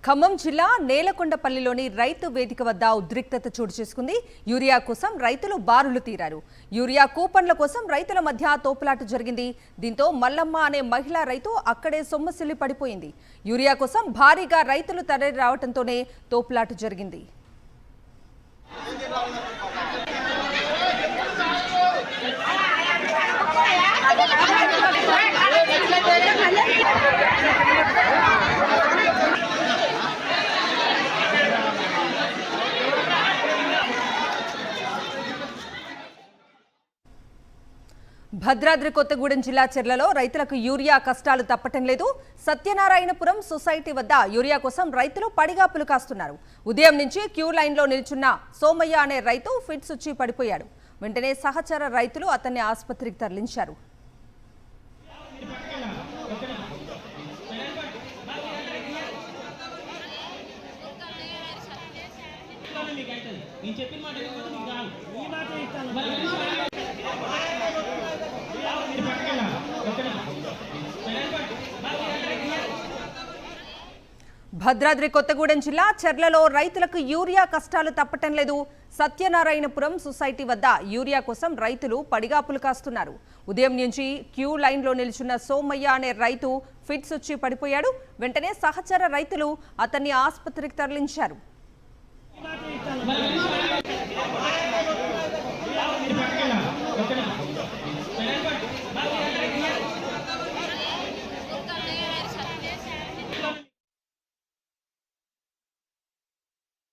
ఖమ్మం జిల్లా నేలకొండపల్లిలోని రైతు వేదిక వద్ద ఉద్రిక్తత చోటు చేసుకుంది. యూరియా కోసం రైతులు బారులు తీరారు. యూరియా కూపన్ల కోసం రైతుల మధ్య తోపులాట జరిగింది. దీంతో మల్లమ్మ అనే మహిళా రైతు అక్కడే సొమ్మసిల్లి పడిపోయింది. యూరియా కోసం భారీగా రైతులు తరలి రావడంతోనే తోపులాట జరిగింది. భద్రాద్రి కొత్తగూడెం జిల్లా చెర్లలో రైతులకు యూరియా కష్టాలు తప్పటం లేదు. సత్యనారాయణపురం సొసైటీ వద్ద యూరియా కోసం రైతులు పడిగాపులు కాస్తున్నారు. ఉదయం నుంచి క్యూ లైన్లో నిల్చున్న సోమయ్య అనే రైతు ఫిట్స్ వచ్చి పడిపోయాడు. వెంటనే సహచర రైతులు అతన్ని ఆసుపత్రికి తరలించారు. భద్రాద్రి కొత్తగూడెం జిల్లా చెర్లలో రైతులకు యూరియా కష్టాలు తప్పటం లేదు. సత్యనారాయణపురం సొసైటీ వద్ద యూరియా కోసం రైతులు పడిగాపులు కాస్తున్నారు. ఉదయం నుంచి క్యూ లైన్లో నిల్చున్న సోమయ్య అనే రైతు ఫిట్స్ వచ్చి పడిపోయాడు. వెంటనే సహచర రైతులు అతన్ని ఆసుపత్రికి తరలించారు.